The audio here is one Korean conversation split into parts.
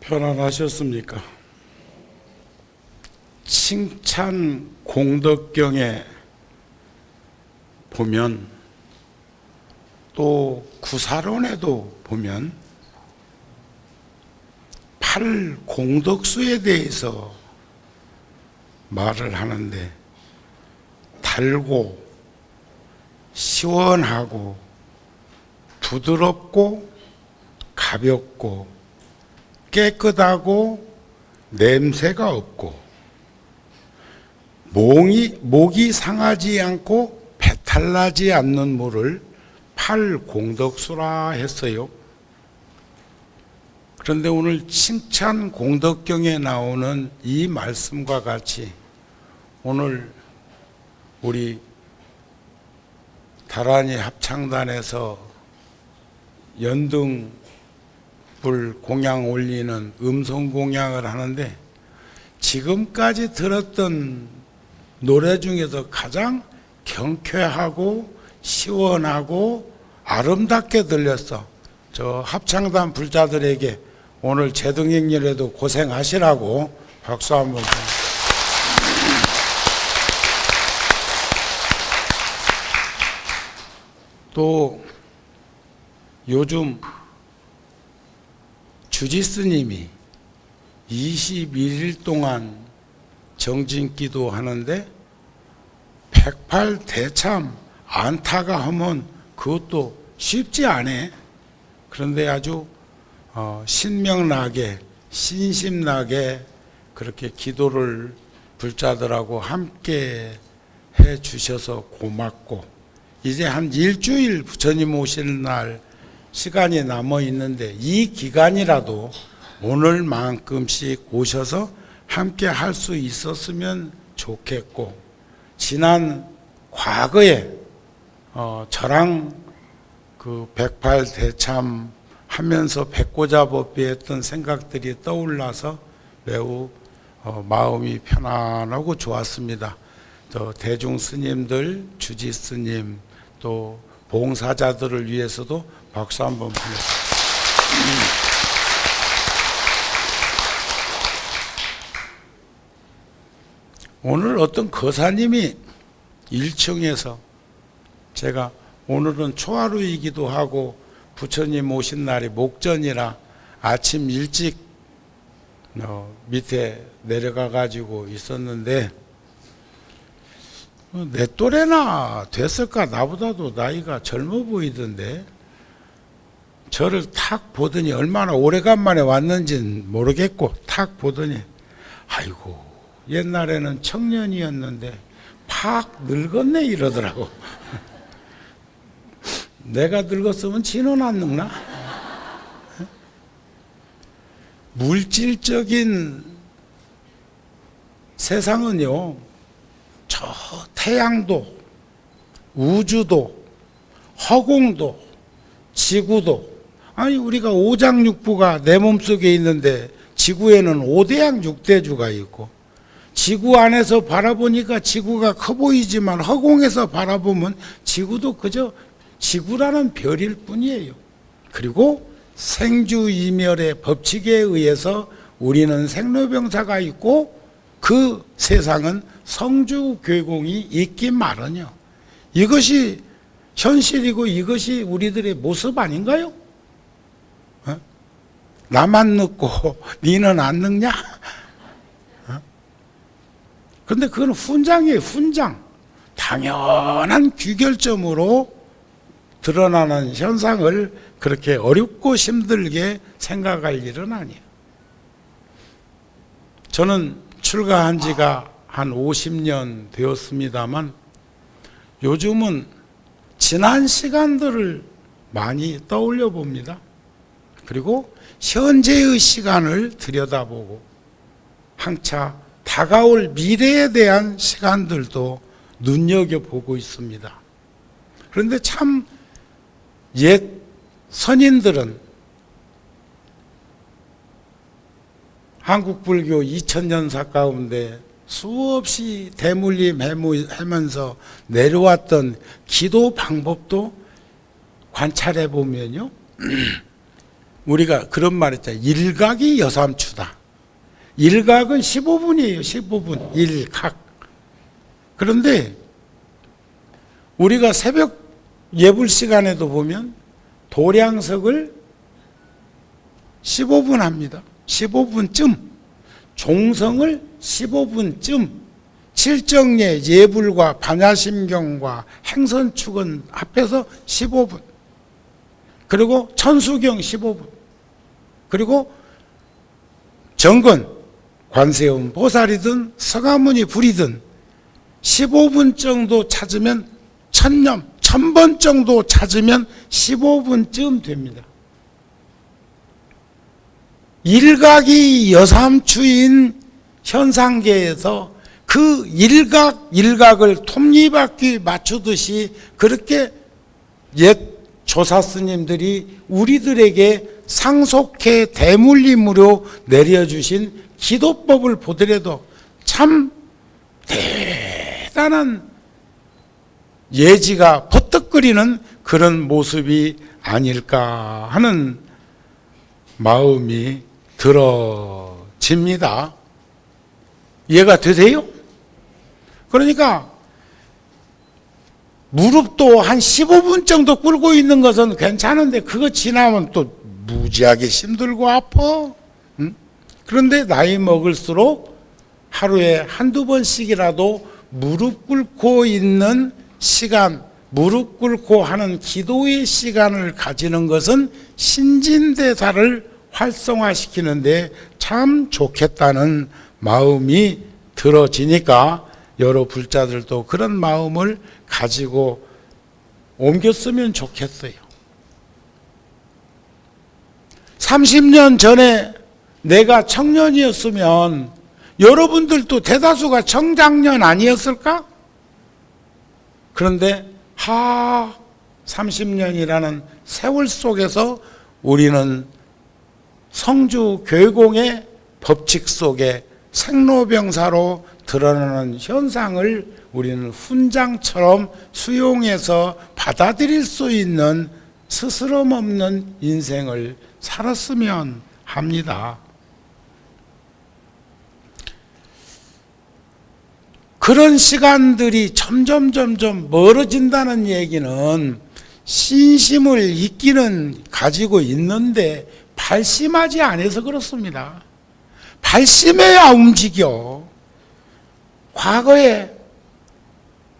편안하셨습니까? 칭찬 공덕경에 보면 또 구사론에도 보면 팔공덕수에 대해서 말을 하는데 달고 시원하고 부드럽고 가볍고 깨끗하고 냄새가 없고 목이 상하지 않고 배탈나지 않는 물을 팔공덕수라 했어요. 그런데 오늘 칭찬 공덕경에 나오는 이 말씀과 같이 오늘 우리 다란이 합창단에서 연등불 공양 올리는 음성 공양을 하는데 지금까지 들었던 노래 중에서 가장 경쾌하고 시원하고 아름답게 들렸어. 저 합창단 불자들에게 오늘 제등행렬에도 고생하시라고 박수 한번 주세요. 또 요즘 주지스님이 21일 동안 정진기도 하는데 108대참 안타가 하면 그것도 쉽지 않아. 그런데 아주 신명나게 신심나게 그렇게 기도를 불자들하고 함께 해 주셔서 고맙고 이제 한 일주일 부처님 오실 날 시간이 남아 있는데 이 기간이라도 오늘만큼씩 오셔서 함께 할 수 있었으면 좋겠고 지난 과거에 저랑 그 108대참 하면서 백고자법비했던 생각들이 떠올라서 매우 마음이 편안하고 좋았습니다. 또 대중 스님들, 주지 스님, 또 봉사자들을 위해서도 박수 한번 보내주세요. 오늘 어떤 거사님이 1층에서 제가 오늘은 초하루이기도 하고 부처님 오신 날이 목전이라 아침 일찍 밑에 내려가 가지고 있었는데 내 또래나 됐을까? 나보다도 나이가 젊어 보이던데 저를 탁 보더니 얼마나 오래간만에 왔는지는 모르겠고 탁 보더니 아이고 옛날에는 청년이었는데 팍 늙었네 이러더라고. 내가 늙었으면 진은 안 늙나? 물질적인 세상은요 저 태양도 우주도 허공도 지구도 아니 우리가 오장육부가 내 몸속에 있는데 지구에는 5대양 6대주가 있고 지구 안에서 바라보니까 지구가 커 보이지만 허공에서 바라보면 지구도 그저 지구라는 별일 뿐이에요. 그리고 생주이멸의 법칙에 의해서 우리는 생로병사가 있고 그 세상은 성주괴공이 있기 마련이요. 이것이 현실이고 이것이 우리들의 모습 아닌가요? 나만 늙고 니는 안 늙냐? 그런데 그건 훈장이에요. 훈장. 당연한 귀결점으로 드러나는 현상을 그렇게 어렵고 힘들게 생각할 일은 아니에요. 저는 출가한 지가 한 50년 되었습니다만 요즘은 지난 시간들을 많이 떠올려 봅니다. 그리고 현재의 시간을 들여다보고 항차 다가올 미래에 대한 시간들도 눈여겨보고 있습니다. 그런데 참 옛 선인들은 한국 불교 2000년사 가운데 수없이 대물림하면서 내려왔던 기도 방법도 관찰해 보면요 우리가 그런 말 있잖아요. 일각이 여삼추다. 일각은 15분이에요. 15분. 일각. 그런데 우리가 새벽 예불 시간에도 보면 도량석을 15분 합니다. 15분쯤. 종성을 15분쯤. 칠정예 예불과 반야심경과 행선축은 합해서 15분. 그리고 천수경 15분. 그리고 정건, 관세음 보살이든 서가모니 불이든 15분 정도 찾으면 천념, 1000번 정도 찾으면 15분쯤 됩니다. 일각이 여삼추인 현상계에서 그 일각을 톱니바퀴 맞추듯이 그렇게 옛 조사 스님들이 우리들에게 상속해 대물림으로 내려주신 기도법을 보더라도 참 대단한 예지가 퍼뜩거리는 그런 모습이 아닐까 하는 마음이 들어집니다. 이해가 되세요? 그러니까 무릎도 한 15분 정도 꿇고 있는 것은 괜찮은데 그거 지나면 또 무지하게 힘들고 아파. 응? 그런데 나이 먹을수록 하루에 한두 번씩이라도 무릎 꿇고 있는 시간, 무릎 꿇고 하는 기도의 시간을 가지는 것은 신진대사를 활성화시키는데 참 좋겠다는 마음이 들어지니까 여러 불자들도 그런 마음을 가지고 옮겼으면 좋겠어요. 30년 전에 내가 청년이었으면 여러분들도 대다수가 청장년 아니었을까? 그런데 30년이라는 세월 속에서 우리는 성주 교회공의 법칙 속에 생로병사로 드러나는 현상을 우리는 훈장처럼 수용해서 받아들일 수 있는 스스럼 없는 인생을 살았으면 합니다. 그런 시간들이 점점 멀어진다는 얘기는 신심을 있기는 가지고 있는데 발심하지 않아서 그렇습니다. 발심해야 움직여. 과거에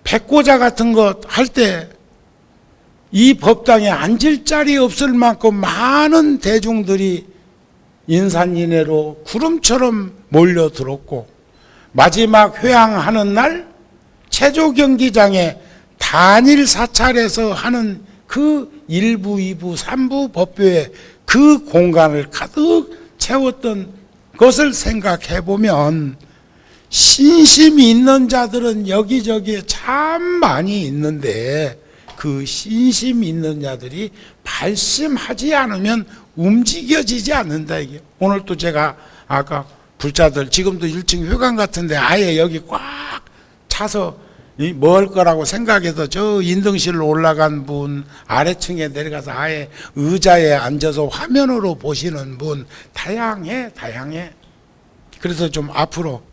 백고자 같은 것 할 때 이 법당에 앉을 자리 없을 만큼 많은 대중들이 인산인해로 구름처럼 몰려들었고 마지막 회항하는 날 체조 경기장에 단일 사찰에서 하는 그 1부, 2부, 3부 법회에 그 공간을 가득 채웠던 것을 생각해 보면 신심이 있는 자들은 여기저기에 참 많이 있는데 그 신심이 있는 자들이 발심하지 않으면 움직여지지 않는다. 이게 오늘 또 제가 아까 불자들 지금도 1층 회관 같은데 아예 여기 꽉 차서 뭐 할 거라고 생각해서 저 인등실로 올라간 분, 아래층에 내려가서 아예 의자에 앉아서 화면으로 보시는 분 다양해. 그래서 좀 앞으로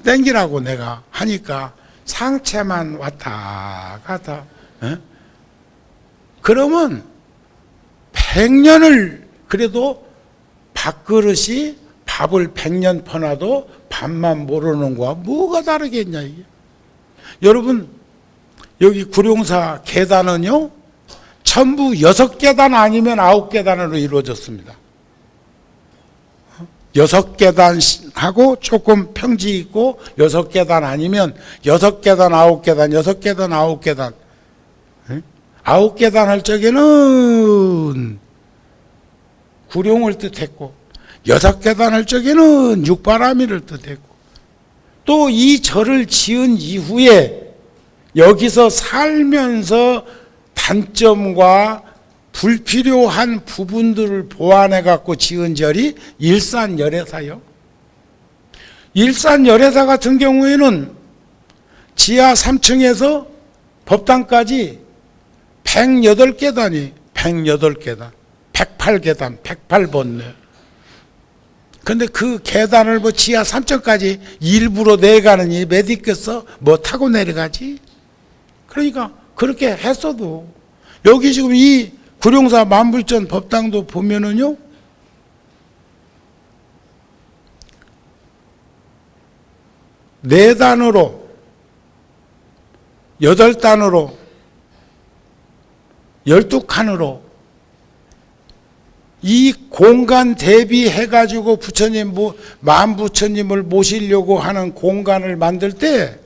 땡기라고 내가 하니까 상체만 왔다 갔다. 그러면 100년을 그래도 밥그릇이 밥을 100년 퍼놔도 밥만 모르는 거와 뭐가 다르겠냐 이게. 여러분 여기 구룡사 계단은요 전부 6계단 아니면 9계단으로 이루어졌습니다. 6계단하고 조금 평지 있고 6계단 아니면 6계단 9계단 6계단 9계단 9계단 할 적에는 구룡을 뜻했고 6계단 할 적에는 육바라밀을 뜻했고 또 이 절을 지은 이후에 여기서 살면서 단점과 불필요한 부분들을 보완해 갖고 지은 절이 일산열애사요. 일산열애사 같은 경우에는 지하 3층에서 법당까지 108계단이 108계단 108계단, 108번네. 근데 그 계단을 뭐 지하 3층까지 일부러 내가느니 몇 있겠어? 뭐 타고 내려가지? 그러니까 그렇게 했어도 여기 지금 이 구룡사 만불전 법당도 보면은요, 네 단으로, 8단으로, 12칸으로 이 공간 대비해가지고 부처님, 만부처님을 모시려고 하는 공간을 만들 때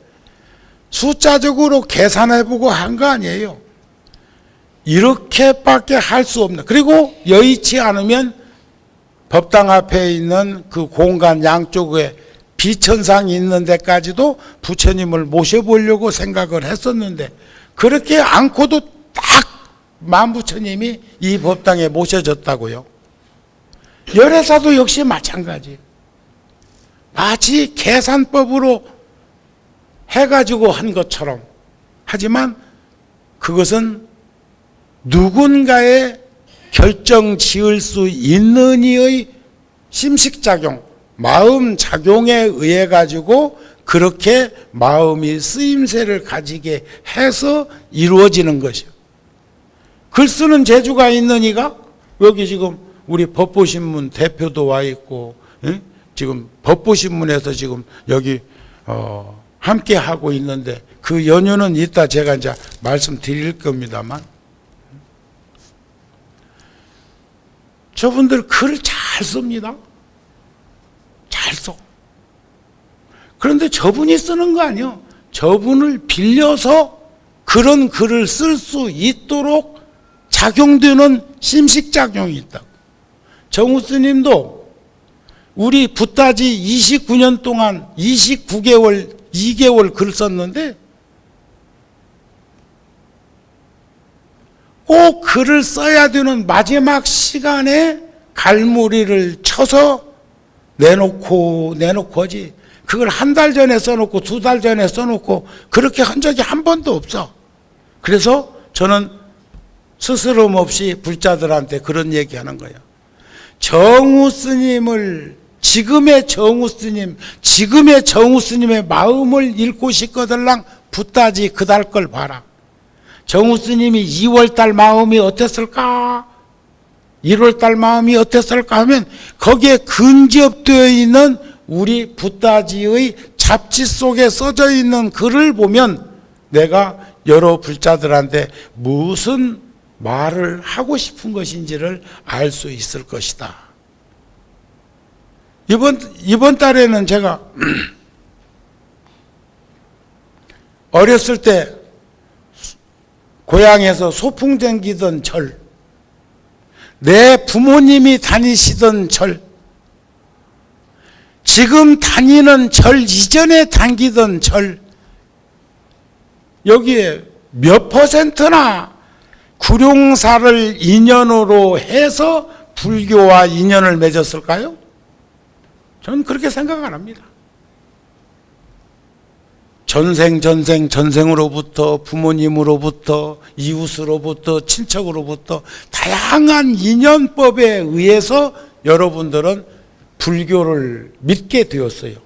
숫자적으로 계산해보고 한 거 아니에요. 이렇게밖에 할 수 없는. 그리고 여의치 않으면 법당 앞에 있는 그 공간 양쪽에 비천상이 있는 데까지도 부처님을 모셔보려고 생각을 했었는데, 그렇게 않고도 딱 만부처님이 이 법당에 모셔졌다고요. 열애사도 역시 마찬가지. 마치 계산법으로 해가지고 한 것처럼. 하지만 그것은 누군가의 결정 지을 수 있는 이의 심식작용, 마음작용에 의해 가지고 그렇게 마음이 쓰임새를 가지게 해서 이루어지는 것이요. 글 쓰는 재주가 있는 이가 여기 지금 우리 법보신문 대표도 와 있고, 지금 법보신문에서 지금 여기 함께 하고 있는데, 그 연유는 이따 제가 이제 말씀드릴 겁니다만, 저분들 글을 잘 씁니다. 잘 써. 그런데 저분이 쓰는 거 아니에요. 저분을 빌려서 그런 글을 쓸 수 있도록 작용되는 심식작용이 있다고. 정우 스님도 우리 붓다지 29년 동안 29개월, 2개월 글 썼는데 꼭 글을 써야 되는 마지막 시간에 갈무리를 쳐서 내놓고 하지. 그걸 한 달 전에 써놓고 2달 전에 써놓고 그렇게 한 적이 한 번도 없어. 그래서 저는 스스럼 없이 불자들한테 그런 얘기하는 거예요. 정우 스님을, 지금의 정우 스님, 지금의 정우 스님의 마음을 읽고 싶거들랑 붓다지 그달 걸 봐라. 정우 스님이 2월달 마음이 어땠을까? 1월달 마음이 어땠을까 하면 거기에 근접되어 있는 우리 붓다지의 잡지 속에 써져 있는 글을 보면 내가 여러 불자들한테 무슨 말을 하고 싶은 것인지를 알 수 있을 것이다. 이번 달에는 제가 어렸을 때 고향에서 소풍 댕기던 절, 내 부모님이 다니시던 절, 지금 다니는 절 이전에 다니던 절, 여기에 몇 %나 구룡사를 인연으로 해서 불교와 인연을 맺었을까요? 저는 그렇게 생각 안 합니다. 전생으로부터, 부모님으로부터, 이웃으로부터, 친척으로부터 다양한 인연법에 의해서 여러분들은 불교를 믿게 되었어요.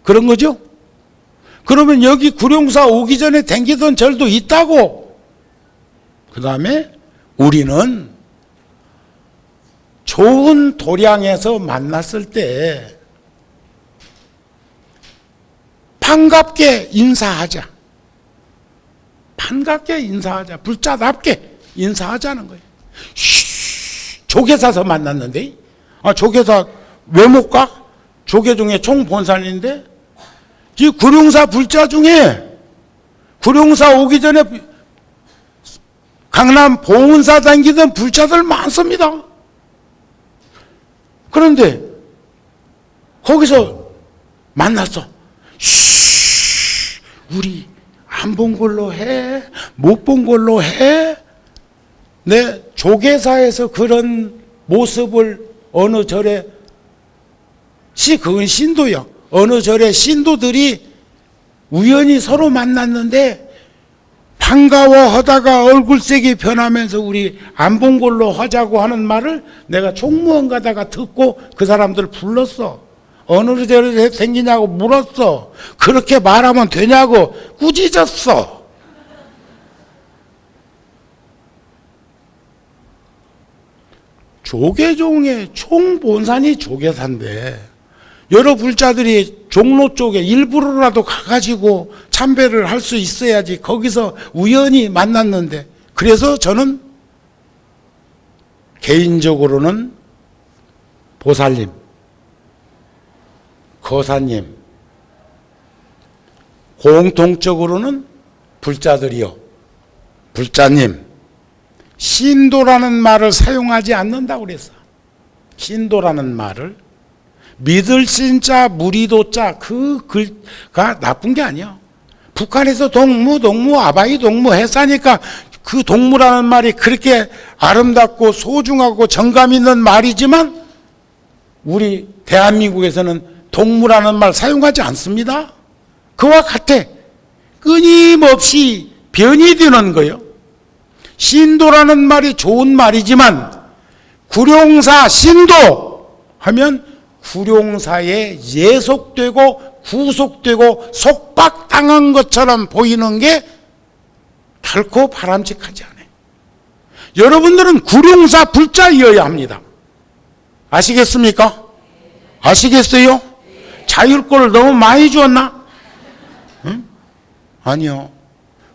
그런 거죠? 그러면 여기 구룡사 오기 전에 댕기던 절도 있다고. 그 다음에 우리는 좋은 도량에서 만났을 때 반갑게 인사하자. 반갑게 인사하자. 불자답게 인사하자는 거예요. 조계사서 만났는데, 조계사 왜 못 가? 조계 중에 총본산인데, 이 구룡사 불자 중에 구룡사 오기 전에 강남 봉은사 다니던 불자들 많습니다. 그런데 거기서 만났어. 우리 안 본 걸로 해? 못 본 걸로 해? 내 조계사에서 그런 모습을 어느 절에, 그건 신도요. 어느 절에 신도들이 우연히 서로 만났는데 반가워하다가 얼굴색이 변하면서 우리 안 본 걸로 하자고 하는 말을 내가 종무원 가다가 듣고 그 사람들 불렀어. 어느 데로 생기냐고 물었어. 그렇게 말하면 되냐고 꾸짖었어. 조계종의 총본산이 조계사인데 여러 불자들이 종로 쪽에 일부러라도 가가지고 참배를 할 수 있어야지 거기서 우연히 만났는데, 그래서 저는 개인적으로는 보살님, 거사님, 공통적으로는 불자들이요, 불자님, 신도라는 말을 사용하지 않는다고 그랬어. 신도라는 말을, 믿을 신자 무리도자 그 글가 나쁜 게 아니야. 북한에서 동무 아바이 동무 했으니까 그 동무라는 말이 그렇게 아름답고 소중하고 정감 있는 말이지만 우리 대한민국에서는 동무라는 말 사용하지 않습니다. 그와 같아. 끊임없이 변이 되는 거예요. 신도라는 말이 좋은 말이지만 구룡사 신도 하면 구룡사에 예속되고 구속되고 속박당한 것처럼 보이는 게 결코 바람직하지 않아요. 여러분들은 구룡사 불자이어야 합니다. 아시겠습니까? 아시겠어요? 자율권을 너무 많이 주었나? 응? 아니요.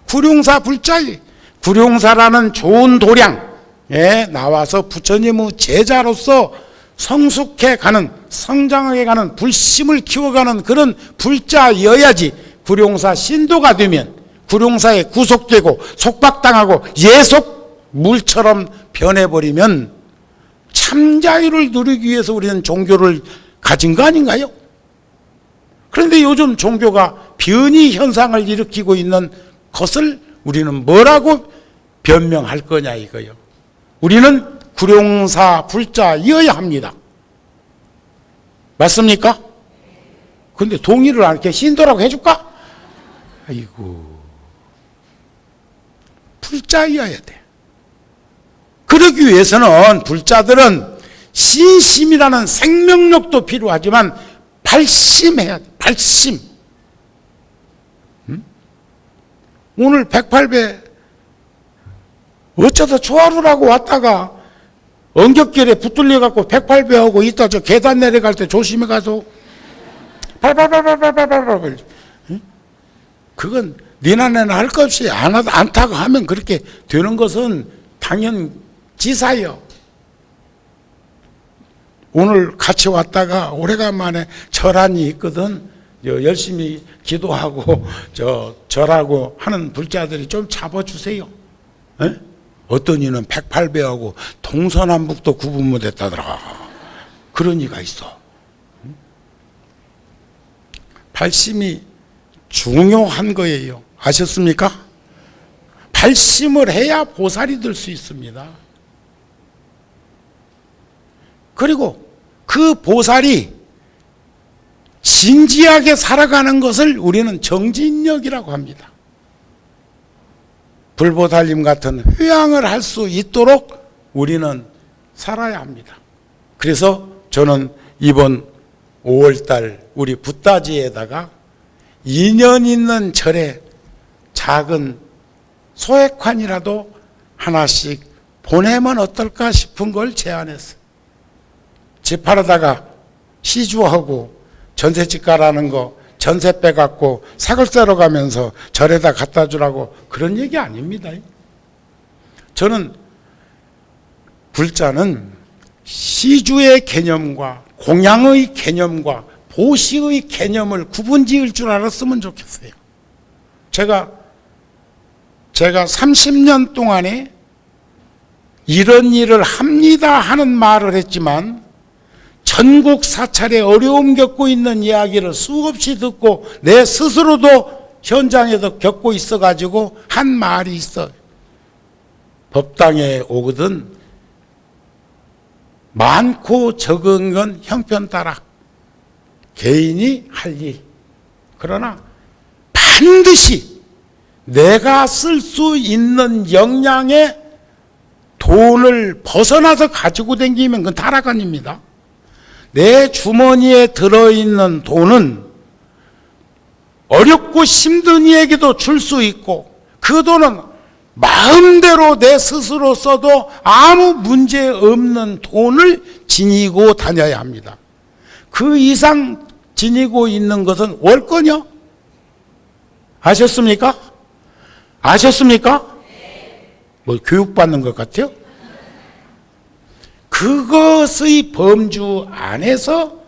구룡사 불자이, 구룡사라는 좋은 도량에 나와서 부처님의 제자로서 성숙해 가는, 성장해 가는, 불심을 키워가는 그런 불자여야지. 구룡사 신도가 되면 구룡사에 구속되고 속박당하고 예속 물처럼 변해버리면 참자유를 누리기 위해서 우리는 종교를 가진 거 아닌가요? 그런데 요즘 종교가 변이 현상을 일으키고 있는 것을 우리는 뭐라고 변명할 거냐 이거요. 우리는 구룡사 불자이어야 합니다. 맞습니까? 근데 동의를 안 이렇게 신도라고 해줄까? 아이고, 불자이어야 돼. 그러기 위해서는 불자들은 신심이라는 생명력도 필요하지만 발심해야 돼. 발심. 응? 오늘 108배 어쩌다 조화루라고 왔다가 엉겹길에 붙들려갖고 108배하고 있다 저 계단 내려갈 때 조심해 가서 발발발발발발발. 그건 니나네나 할 것 없이 안 타고 하면 그렇게 되는 것은 당연지사요. 오늘 같이 왔다가 오래간만에 절한이 있거든. 열심히 기도하고 절하고 하는 불자들이 좀 잡아주세요. 에? 어떤 이는 108배하고 동서남북도 구분 못했다더라. 그런 이가 있어. 발심이 중요한 거예요. 아셨습니까? 발심을 해야 보살이 될 수 있습니다. 그리고 그 보살이 진지하게 살아가는 것을 우리는 정진력이라고 합니다. 불보살님 같은 회양을 할 수 있도록 우리는 살아야 합니다. 그래서 저는 이번 5월달 우리 붓다지에다가 인연 있는 절에 작은 소액환이라도 하나씩 보내면 어떨까 싶은 걸 제안했어요. 집 팔아다가 시주하고 전셋집 가라는 거 전세 빼갖고 사글세로 가면서 절에다 갖다 주라고 그런 얘기 아닙니다. 저는 불자는 시주의 개념과 공양의 개념과 보시의 개념을 구분 지을 줄 알았으면 좋겠어요. 제가 30년 동안에 이런 일을 합니다 하는 말을 했지만 전국 사찰에 어려움 겪고 있는 이야기를 수없이 듣고 내 스스로도 현장에서 겪고 있어가지고 한 말이 있어. 법당에 오거든 많고 적은 건 형편 따라 개인이 할 일. 그러나 반드시 내가 쓸 수 있는 역량의 돈을 벗어나서 가지고 다니면 그건 타락아닙니다. 내 주머니에 들어있는 돈은 어렵고 힘든 이에게도 줄 수 있고, 그 돈은 마음대로 내 스스로 써도 아무 문제 없는 돈을 지니고 다녀야 합니다. 그 이상 지니고 있는 것은 월권이요. 아셨습니까? 아셨습니까? 뭐 교육받는 것 같아요? 그것의 범주 안에서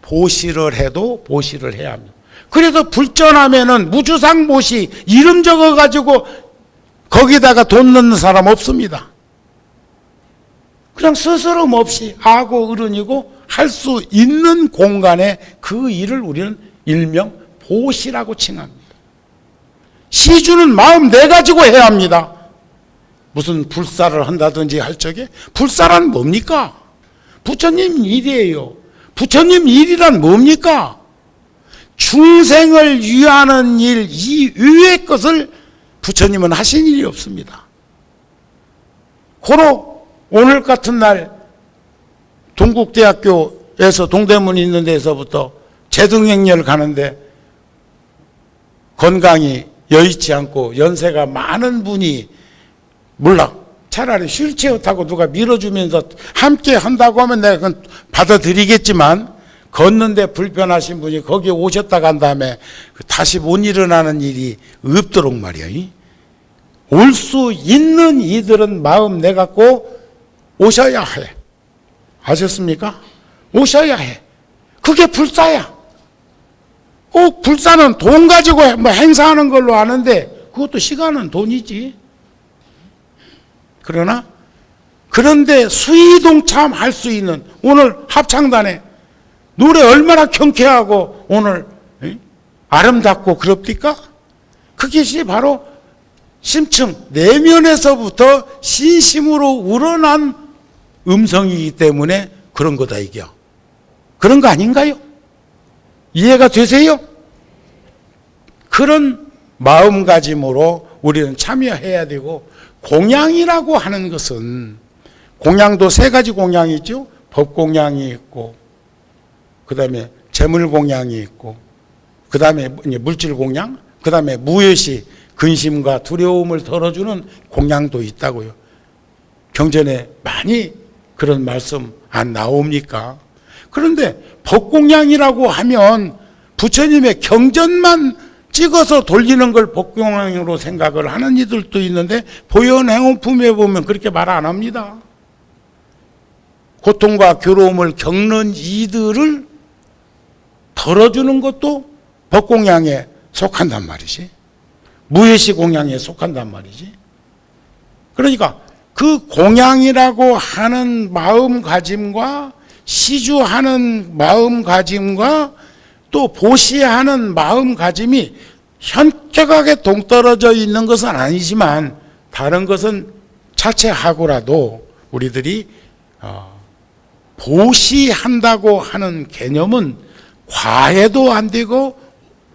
보시를 해도 보시를 해야 합니다. 그래서 불전하면은 무주상 보시 이름 적어가지고 거기다가 돈 넣는 사람 없습니다. 그냥 스스럼 없이 아고 어른이고 할 수 있는 공간에 그 일을 우리는 일명 보시라고 칭합니다. 시주는 마음 내 가지고 해야 합니다. 무슨 불사를 한다든지 할 적에, 불사란 뭡니까? 부처님 일이에요. 부처님 일이란 뭡니까? 중생을 위하는 일, 이 위의 것을 부처님은 하신 일이 없습니다. 고로 오늘 같은 날 동국대학교에서 동대문 있는 데서부터 제등행렬 가는데 건강이 여의치 않고 연세가 많은 분이, 몰라, 차라리 휠체어 타고 누가 밀어주면서 함께 한다고 하면 내가 그건 받아들이겠지만, 걷는데 불편하신 분이 거기 오셨다 간 다음에 다시 못 일어나는 일이 없도록 말이야. 올 수 있는 이들은 마음 내갖고 오셔야 해. 아셨습니까? 오셔야 해. 그게 불사야. 꼭 불사는 돈 가지고 뭐 행사하는 걸로 아는데 그것도 시간은 돈이지. 그런데 수의동참할 수 있는, 오늘 합창단에 노래 얼마나 경쾌하고 오늘 아름답고 그럽니까? 그것이 바로 심층 내면에서부터 신심으로 우러난 음성이기 때문에 그런 거다 이겨. 그런 거 아닌가요? 이해가 되세요? 그런 마음가짐으로 우리는 참여해야 되고, 공양이라고 하는 것은, 공양도 세 가지 공양이 있죠. 법공양이 있고, 그 다음에 재물공양이 있고, 그 다음에 물질공양, 그 다음에 무효시 근심과 두려움을 덜어주는 공양도 있다고요. 경전에 많이 그런 말씀 안 나옵니까? 그런데 법공양이라고 하면 부처님의 경전만 찍어서 돌리는 걸 법공양으로 생각을 하는 이들도 있는데, 보현행원품에 보면 그렇게 말 안 합니다. 고통과 괴로움을 겪는 이들을 덜어주는 것도 법공양에 속한단 말이지. 무예시 공양에 속한단 말이지. 그러니까 그 공양이라고 하는 마음가짐과 시주하는 마음가짐과 또 보시하는 마음가짐이 현격하게 동떨어져 있는 것은 아니지만, 다른 것은 차치하고라도 우리들이 보시한다고 하는 개념은 과해도 안 되고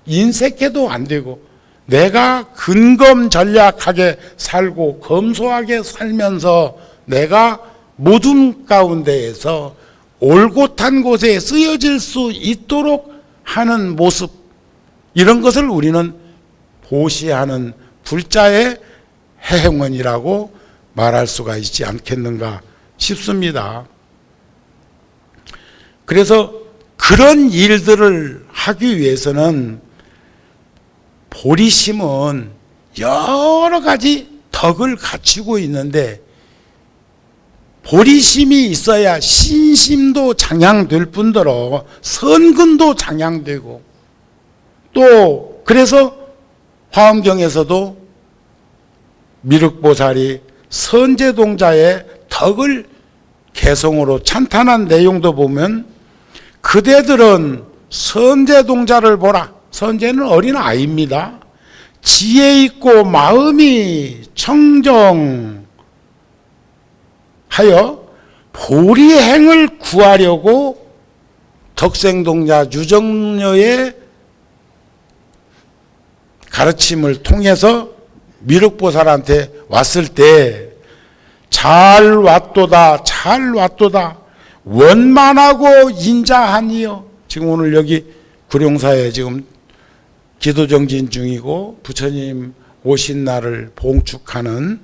인색해도 안 되고, 내가 근검전략하게 살고 검소하게 살면서 내가 모든 가운데에서 올곧한 곳에 쓰여질 수 있도록 하는 모습, 이런 것을 우리는 보시하는 불자의 해행원이라고 말할 수가 있지 않겠는가 싶습니다. 그래서 그런 일들을 하기 위해서는 보리심은 여러 가지 덕을 갖추고 있는데, 보리심이 있어야 신심도 장양될 뿐더러 선근도 장양되고, 또 그래서 화엄경에서도 미륵보살이 선제동자의 덕을 개성으로 찬탄한 내용도 보면, 그대들은 선제동자를 보라. 선제는 어린 아이입니다. 지혜 있고 마음이 청정하여 보리행을 구하려고 덕생동자 유정녀의 가르침을 통해서 미륵보살한테 왔을 때 잘 왔도다, 잘 왔도다, 원만하고 인자하니요. 지금 오늘 여기 구룡사에 지금 기도정진 중이고 부처님 오신 날을 봉축하는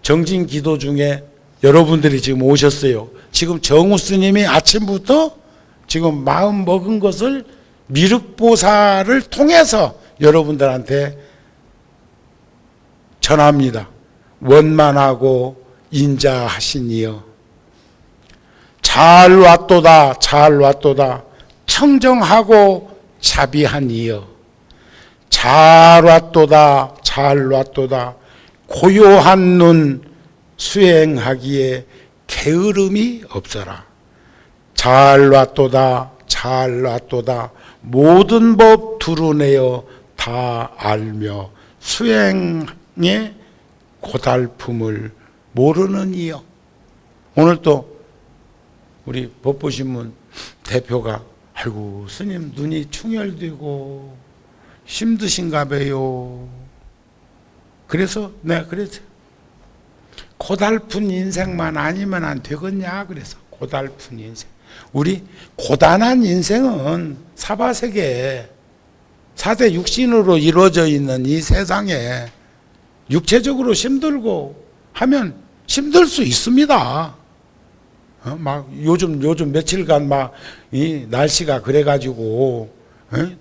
정진 기도 중에 여러분들이 지금 오셨어요. 지금 정우 스님이 아침부터 지금 마음 먹은 것을 미륵보살을 통해서 여러분들한테 전합니다. 원만하고 인자하시니여. 잘 왔도다, 잘 왔도다. 청정하고 자비하니여. 잘 왔도다, 잘 왔도다. 고요한 눈 수행하기에 게으름이 없어라. 잘 왔도다, 잘 왔도다. 모든 법 두루내어 다 알며 수행의 고달픔을 모르는 이여. 오늘 또 우리 법보신문 대표가 아이고 스님 눈이 충혈되고 힘드신가 봐요. 그래서 내가 그랬어요. 고달픈 인생만 아니면 안 되겠냐 그래서. 고달픈 인생. 우리 고단한 인생은 사바세계 4대 육신으로 이루어져 있는 이 세상에 육체적으로 힘들고 하면 힘들 수 있습니다. 막 요즘 며칠간 막 이 날씨가 그래가지고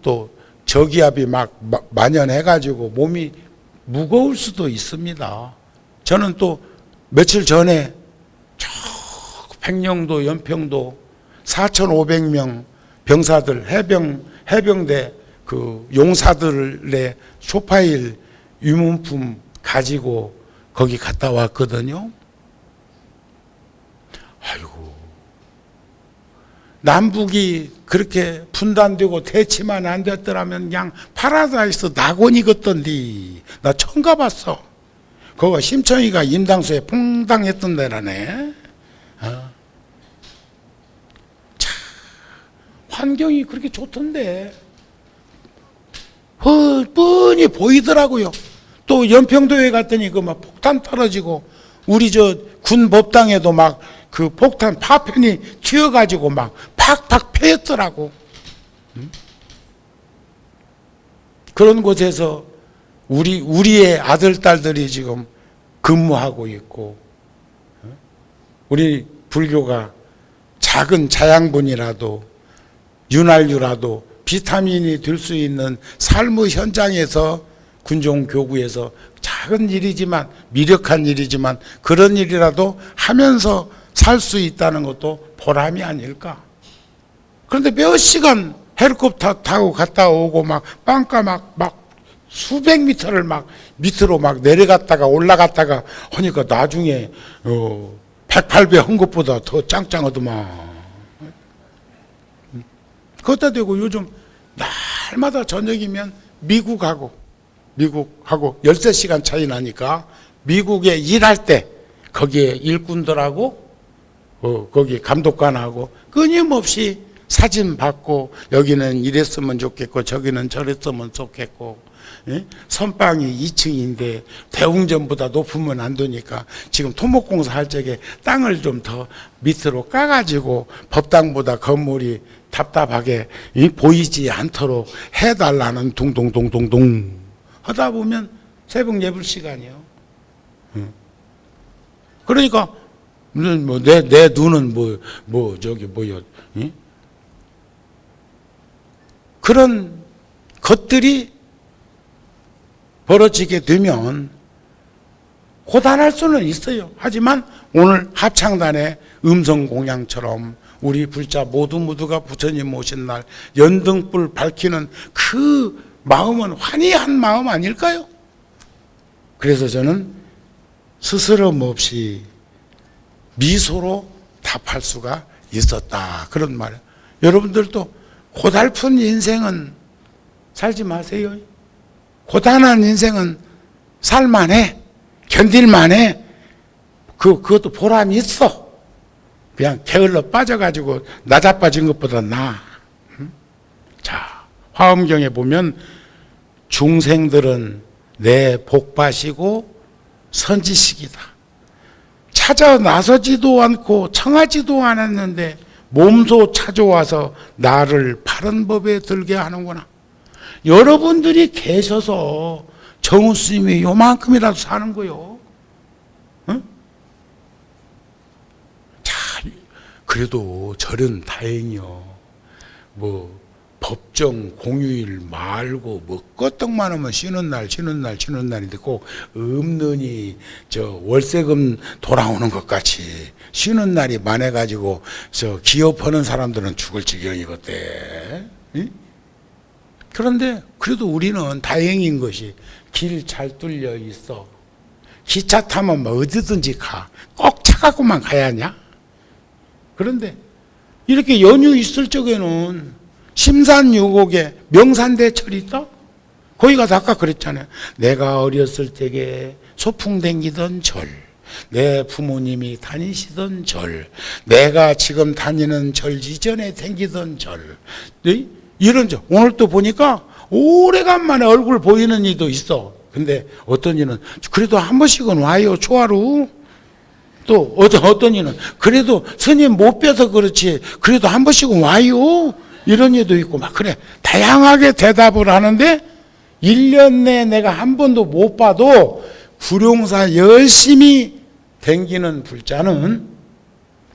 또 저기압이 막 만연해가지고 몸이 무거울 수도 있습니다. 저는 또 며칠 전에 저 백령도 연평도 4,500명 병사들 해병대 그 용사들의 쇼파일 유문품 가지고 거기 갔다 왔거든요. 아이고, 남북이 그렇게 분단되고 대치만 안 됐더라면 그냥 파라다이스 낙원이겠던디. 나 처음 가봤어. 거기가 심청이가 임당수에 퐁당했던 데라네. 참 환경이 그렇게 좋던데 뻔히 보이더라고요. 또 연평도에 갔더니 그 막 폭탄 떨어지고 우리 저 군 법당에도 막 그 폭탄 파편이 튀어가지고 막 팍팍 패였더라고. 그런 곳에서 우리의 아들 딸들이 지금 근무하고 있고, 우리 불교가 작은 자양분이라도 윤활유라도 비타민이 될 수 있는 삶의 현장에서 군종교구에서 작은 일이지만 미력한 일이지만 그런 일이라도 하면서 살 수 있다는 것도 보람이 아닐까. 그런데 몇 시간 헬리콥터 타고 갔다 오고 막 빵가 막 수백 미터를 막 밑으로 막 내려갔다가 올라갔다가 하니까 나중에 108배 한 것보다 더 짱짱하더만. 그것다 대고 요즘 날마다 저녁이면 미국하고 13시간 차이 나니까 미국에 일할 때 거기에 일꾼들하고 거기 감독관하고 끊임없이 사진 받고 여기는 이랬으면 좋겠고 저기는 저랬으면 좋겠고, 예? 선방이 2층인데 대웅전보다 높으면 안 되니까 지금 토목공사 할 적에 땅을 좀 더 밑으로 까가지고 법당보다 건물이 답답하게 보이지 않도록 해달라는 둥둥둥둥둥 하다 보면 새벽 예불 시간이요. 그러니까 뭐 내 눈은 저기 뭐요? 응? 그런 것들이 벌어지게 되면 고단할 수는 있어요. 하지만 오늘 합창단의 음성공양처럼 우리 불자 모두가 부처님 오신 날 연등불 밝히는 그 마음은 환희한 마음 아닐까요? 그래서 저는 스스럼 없이 미소로 답할 수가 있었다. 그런 말이에요. 여러분들도 고달픈 인생은 살지 마세요. 고단한 인생은 살만해. 견딜만해. 그것도 보람이 있어. 그냥 게을러 빠져가지고 나자빠진 것보다 나아. 자, 화엄경에 보면 중생들은 내 복받이고 선지식이다. 찾아 나서지도 않고 청하지도 않았는데 몸소 찾아와서 나를 바른 법에 들게 하는구나. 여러분들이 계셔서 정우 스님이 요만큼이라도 사는 거요. 응? 자, 그래도 절은 다행이요. 뭐 법정 공휴일 말고 뭐 껐떡만 하면 쉬는 날인데 꼭 없느니 저 월세금 돌아오는 것 같이 쉬는 날이 많아가지고 저 기업하는 사람들은 죽을 지경이거든. 응? 그런데 그래도 우리는 다행인 것이 길 잘 뚫려 있어. 기차 타면 뭐 어디든지 가. 꼭 차 갖고만 가야 하냐? 그런데 이렇게 연휴 있을 적에는 심산유곡에 명산대철이 있다? 거기 가서 아까 그랬잖아요. 내가 어렸을 적에 소풍 댕기던 절, 내 부모님이 다니시던 절, 내가 지금 다니는 절 이전에 댕기던 절, 이런 절. 오늘 또 보니까 오래간만에 얼굴 보이는 이도 있어. 근데 어떤 이는 그래도 한 번씩은 와요, 초하루. 또 어떤 이는 그래도 스님 못 뵈서 그렇지 그래도 한 번씩은 와요. 이런 이도 있고 막 그래. 다양하게 대답을 하는데 1년 내에 내가 한 번도 못 봐도 구룡사 열심히 댕기는 불자는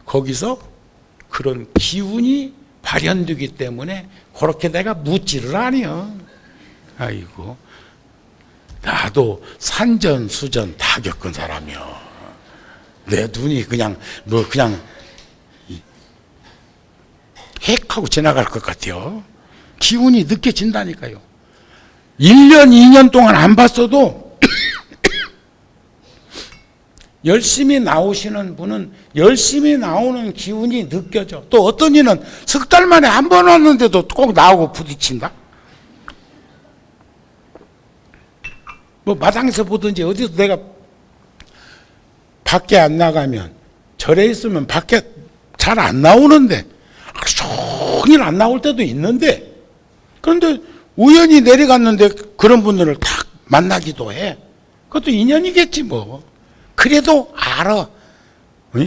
거기서 그런 기운이 발현되기 때문에 그렇게 내가 묻지를 아니요. 아이고, 나도 산전 수전 다 겪은 사람이요. 내 눈이 그냥 핵하고 지나갈 것 같아요. 기운이 느껴진다니까요. 1년, 2년 동안 안 봤어도 열심히 나오시는 분은 열심히 나오는 기운이 느껴져. 또 어떤 이는 석 달 만에 한 번 왔는데도 꼭 나오고 부딪힌다. 뭐 마당에서 보든지 어디서 내가 밖에 안 나가면 절에 있으면 밖에 잘 안 나오는데 하루 종일 안 나올 때도 있는데 그런데 우연히 내려갔는데 그런 분들을 딱 만나기도 해. 그것도 인연이겠지 뭐. 그래도 알아.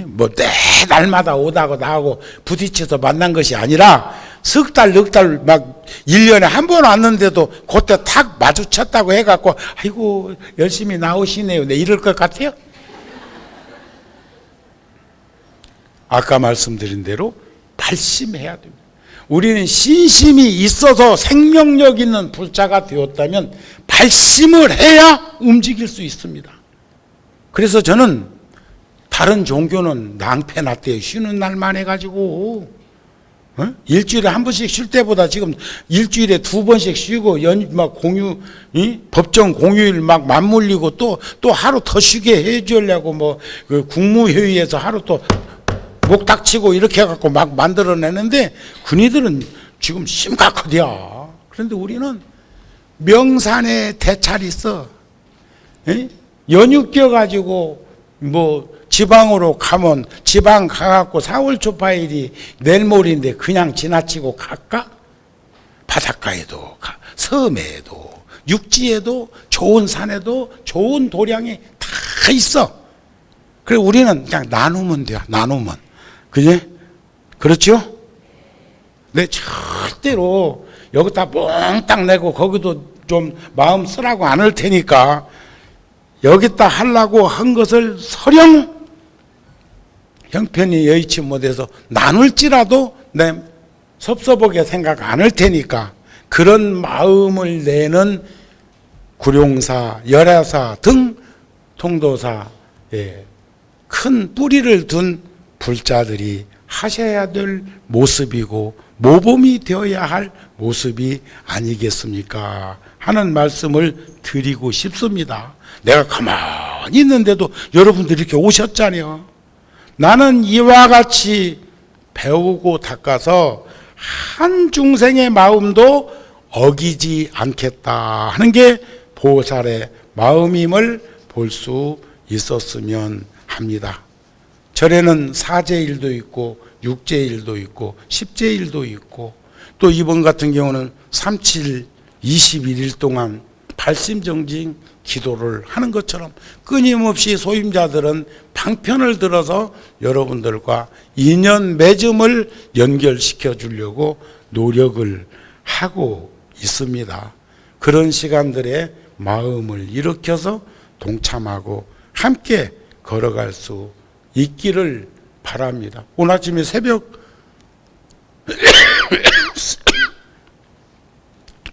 뭐 내 날마다 오다가 나하고 부딪혀서 만난 것이 아니라 석 달, 넉 달 막 1년에 한 번 왔는데도 그때 탁 마주쳤다고 해갖고 아이고 열심히 나오시네요. 네 이럴 것 같아요. 아까 말씀드린 대로 발심해야 됩니다. 우리는 신심이 있어서 생명력 있는 불자가 되었다면 발심을 해야 움직일 수 있습니다. 그래서 저는 다른 종교는 낭패났대요. 쉬는 날만 해가지고 일주일에 한 번씩 쉴 때보다 지금 일주일에 2번씩 쉬고 막 법정 공휴일 막 맞물리고 또 하루 더 쉬게 해주려고 뭐 그 국무회의에서 하루 또 목 닥치고 이렇게 해갖고 막 만들어내는데 그니들은 지금 심각하대요. 그런데 우리는 명산에 대찰이 있어. 연휴 껴가지고 뭐 지방으로 가면 지방 가갖고 4월 초파일이 내일 모레인데 그냥 지나치고 갈까? 바닷가에도 섬에도 육지에도 좋은 산에도 좋은 도량이 다 있어. 그래 우리는 그냥 나누면 돼요. 나누면. 그지? 그렇죠? 네, 절대로 여기다 몽땅 내고 거기도 좀 마음 쓰라고 안 할 테니까 여기다 하려고 한 것을 서령 형편이 여의치 못해서 나눌지라도 내 섭섭하게 생각 안 할 테니까 그런 마음을 내는 구룡사, 열애사 등 통도사에 큰 뿌리를 둔 불자들이 하셔야 될 모습이고 모범이 되어야 할 모습이 아니겠습니까? 하는 말씀을 드리고 싶습니다. 내가 가만히 있는데도 여러분들이 이렇게 오셨잖아요. 나는 이와 같이 배우고 닦아서 한 중생의 마음도 어기지 않겠다 하는 게 보살의 마음임을 볼 수 있었으면 합니다. 절에는 사제일도 있고 육제일도 있고 십제일도 있고 또 이번 같은 경우는 37 21일 동안 발심정진 기도를 하는 것처럼 끊임없이 소임자들은 방편을 들어서 여러분들과 인연 맺음을 연결시켜 주려고 노력을 하고 있습니다. 그런 시간들에 마음을 일으켜서 동참하고 함께 걸어갈 수 있기를 바랍니다. 오늘 아침에 새벽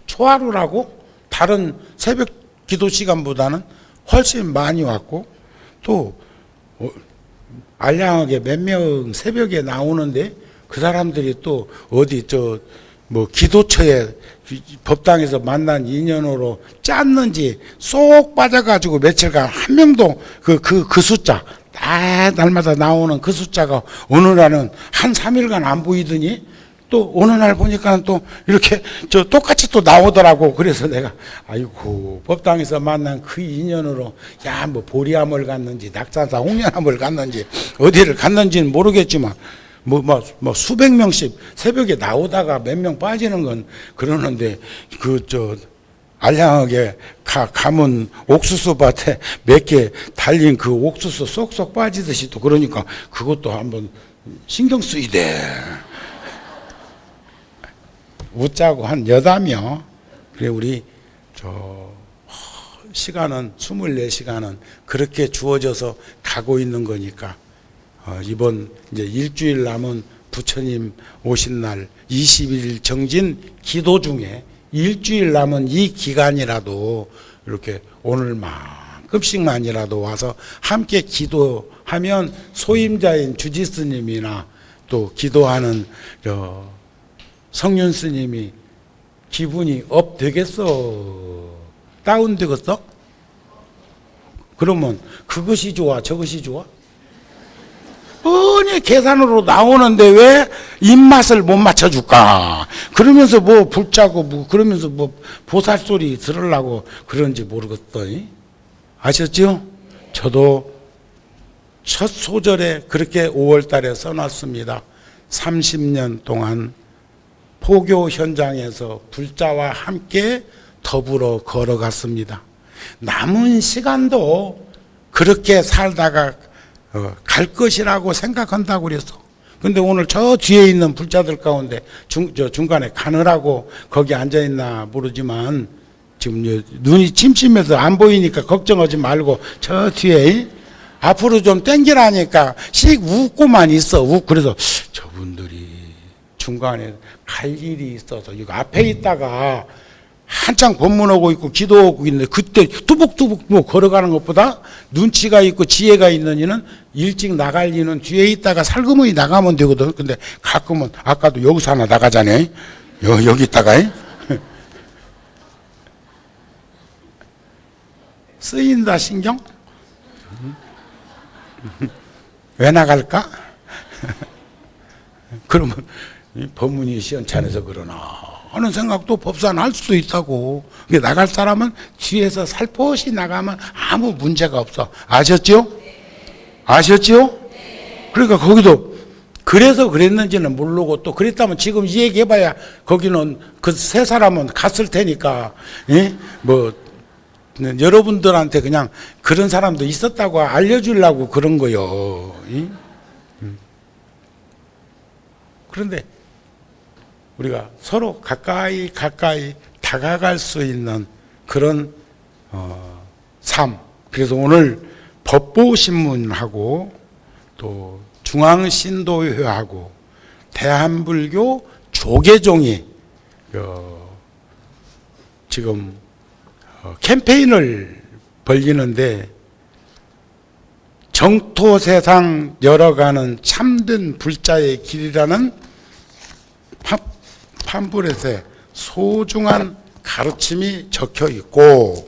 초하루라고 다른 새벽 기도 시간보다는 훨씬 많이 왔고, 또 알량하게 몇 명 새벽에 나오는데 그 사람들이 또 어디 기도처에 법당에서 만난 인연으로 짰는지 쏙 빠져가지고 며칠간 한 명도 그 숫자 날마다 나오는 그 숫자가 어느 날은 한 3일간 안 보이더니 또 어느 날 보니까 또 이렇게 똑같이 또 나오더라고. 그래서 내가 아이고, 법당에서 만난 그 인연으로 보리암을 갔는지 낙산사 홍련암을 갔는지 어디를 갔는지는 모르겠지만 수백 명씩 새벽에 나오다가 몇 명 빠지는 건 그러는데 알량하게 가문 옥수수 밭에 몇 개 달린 그 옥수수 쏙쏙 빠지듯이 또 그러니까 그것도 한번 신경 쓰이대. 웃자고 한 여다며. 그래, 우리 시간은 24시간은 그렇게 주어져서 가고 있는 거니까 이번 이제 일주일 남은 부처님 오신 날 21일 정진 기도 중에 일주일 남은 이 기간이라도 이렇게 오늘만큼씩만이라도 와서 함께 기도하면 소임자인 주지스님이나 또 기도하는 성윤 스님이 기분이 업 되겠어? 다운 되겠어? 그러면 그것이 좋아, 저것이 좋아? 뻔히 계산으로 나오는데 왜 입맛을 못 맞춰줄까? 그러면서 불자고 그러면서 보살 소리 들으려고 그런지 모르겠더니. 아셨죠? 저도 첫 소절에 그렇게 5월 달에 써놨습니다. 30년 동안 포교 현장에서 불자와 함께 더불어 걸어갔습니다. 남은 시간도 그렇게 살다가 갈 것이라고 생각한다고 그랬어. 근데 오늘 저 뒤에 있는 불자들 가운데 중간에 가느라고 거기 앉아있나 모르지만 지금 눈이 침침해서 안 보이니까 걱정하지 말고 저 뒤에 앞으로 좀 땡기라니까 씩 웃고만 있어. 그래서 저분들이 중간에 갈 일이 있어서 이거 앞에 있다가 한창 법문하고 있고 기도하고 있는데 그때 뚜벅뚜벅 걸어가는 것보다 눈치가 있고 지혜가 있는 이는 일찍 나갈 이는 뒤에 있다가 살금이 나가면 되거든. 근데 가끔은 아까도 여기서 하나 나가잖아요. 여기 있다가 쓰인다 신경? 왜 나갈까? 그러면 법문이 시원찮아서 그러나 하는 생각도 법산 할 수도 있다고. 나갈 사람은 뒤에서 살포시 나가면 아무 문제가 없어. 아셨죠? 아셨죠? 그러니까 거기도 그래서 그랬는지는 모르고 또 그랬다면 지금 이 얘기 해봐야 거기는 그 세 사람은 갔을 테니까 여러분들한테 그냥 그런 사람도 있었다고 알려주려고 그런 거요. 그런데 우리가 서로 가까이 다가갈 수 있는 그런 삶. 그래서 오늘 법보신문하고 또 중앙신도회하고 대한불교 조계종이 지금 캠페인을 벌이는데 정토세상 열어가는 참된 불자의 길이라는 팜플렛에 소중한 가르침이 적혀 있고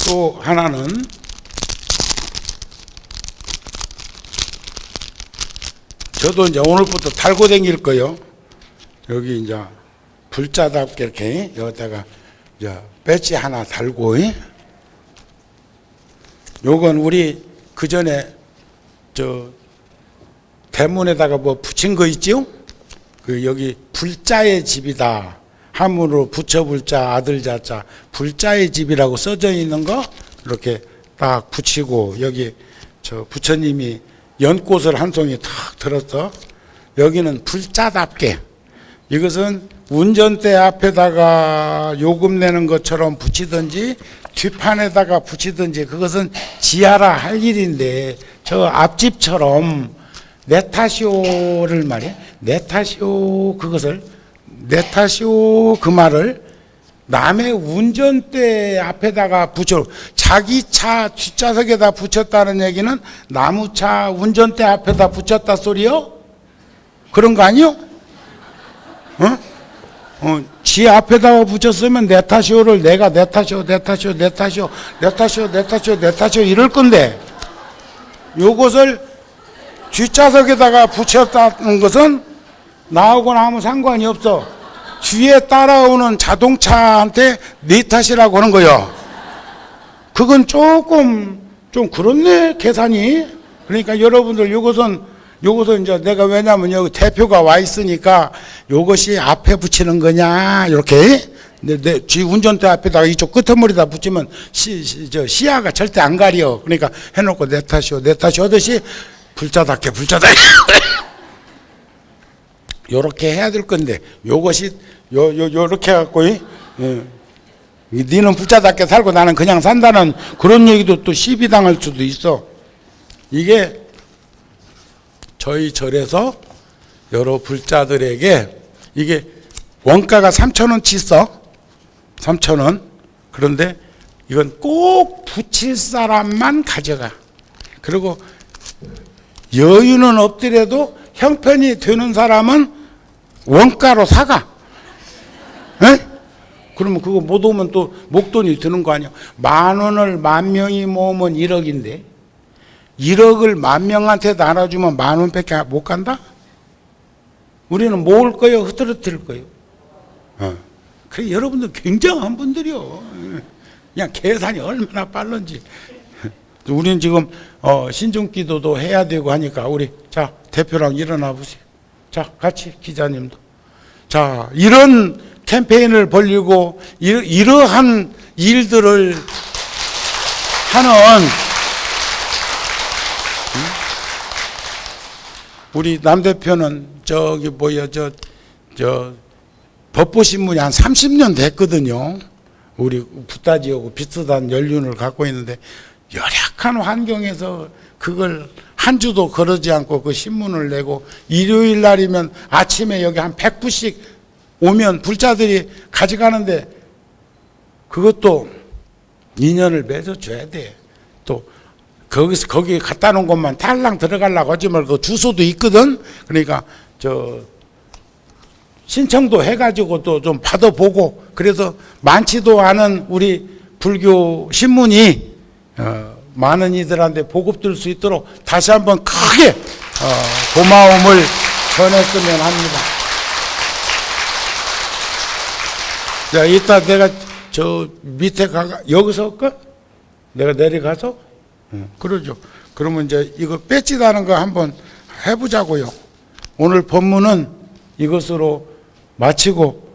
또 하나는 저도 이제 오늘부터 달고 다닐 거요. 여기 이제 불자답게 이렇게 여기다가 이제 배지 하나 달고, 요건 우리 그 전에 대문에다가 붙인 거 있지요? 여기 불자의 집이다. 함으로 부처 불자, 아들 자자, 불자의 집이라고 써져 있는 거 이렇게 딱 붙이고, 여기 저 부처님이 연꽃을 한 송이 탁 들었어. 여기는 불자답게, 이것은 운전대 앞에다가 요금 내는 것처럼 붙이든지 뒷판에다가 붙이든지 그것은 지하라 할 일인데, 저 앞집처럼 내 탓이오를 말이야. 내 탓이오, 그것을 내 탓이오 그 말을 남의 운전대 앞에다가 붙여, 자기 차 뒷좌석에다 붙였다는 얘기는 나무차 운전대 앞에다 붙였다 소리요? 그런 거 아니요? 지 앞에다가 붙였으면 내 탓이오를 내가 내 탓이오, 내 탓이오, 내 탓이오, 내 탓이오, 내 탓이오, 내 탓이오 이럴 건데, 요것을 뒷좌석에다가 붙였다는 것은 나하고는 아무 상관이 없어. 뒤에 따라오는 자동차한테 네 탓이라고 하는 거요. 그건 조금 좀 그렇네, 계산이. 그러니까 여러분들 요것은 이제 내가, 왜냐면 여기 대표가 와 있으니까 요것이 앞에 붙이는 거냐 이렇게 내 뒤 운전대 앞에다가 이쪽 끄트머리다 붙이면 시야가 절대 안 가려. 그러니까 해놓고 내 탓이오, 내 탓이오 하듯이 불자답게 요렇게 해야 될 건데, 요것이 요렇게 해갖고 니는 불자답게 살고 나는 그냥 산다는 그런 얘기도 또 시비 당할 수도 있어. 이게 저희 절에서 여러 불자들에게 이게 원가가 3,000원치 써. 3,000원. 그런데 이건 꼭 붙일 사람만 가져가. 그리고 여유는 없더라도 형편이 되는 사람은 원가로 사가. 에? 그러면 그거 못 오면 또 목돈이 드는 거 아니야. 10,000원을 10,000명이 모으면 1억인데 1억을 10,000명한테 나눠주면 10,000원밖에 못 간다? 우리는 모을 거예요, 흐트러뜨릴 거예요? 그래, 여러분들 굉장한 분들이요. 그냥 계산이 얼마나 빠른지. 우리는 지금 신중기도도 해야 되고 하니까, 우리 자 대표랑 일어나 보세요. 자, 같이 기자님도. 자, 이런 캠페인을 벌리고 이러한 일들을 하는 우리 남 대표는 저기 뭐야, 저 법보신문이 한 30년 됐거든요. 우리 부따지하고 비슷한 연륜을 갖고 있는데, 열악한 환경에서 그걸 한 주도 거르지 않고 그 신문을 내고, 일요일 날이면 아침에 여기 한 100부씩 오면 불자들이 가져가는데, 그것도 인연을 맺어줘야 돼. 또 거기 갖다 놓은 것만 탈랑 들어가려고 하지 말고 주소도 있거든. 그러니까 신청도 해가지고 또 좀 받아보고, 그래서 많지도 않은 우리 불교 신문이 많은 이들한테 보급될 수 있도록 다시 한번 크게 고마움을 전했으면 합니다. 자, 이따 내가 저 밑에 여기서 할까? 내가 내려가서? 그러죠. 그러면 이제 이거 뺏지다는 거 한번 해보자고요. 오늘 법문은 이것으로 마치고,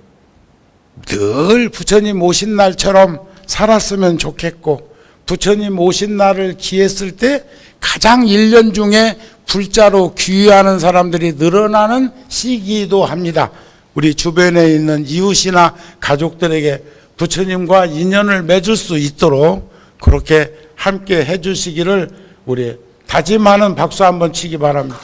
늘 부처님 오신 날처럼 살았으면 좋겠고, 부처님 오신 날을 기했을 때 가장 1년 중에 불자로 귀의하는 사람들이 늘어나는 시기이기도 합니다. 우리 주변에 있는 이웃이나 가족들에게 부처님과 인연을 맺을 수 있도록 그렇게 함께 해주시기를 우리 다짐하는 박수 한번 치기 바랍니다.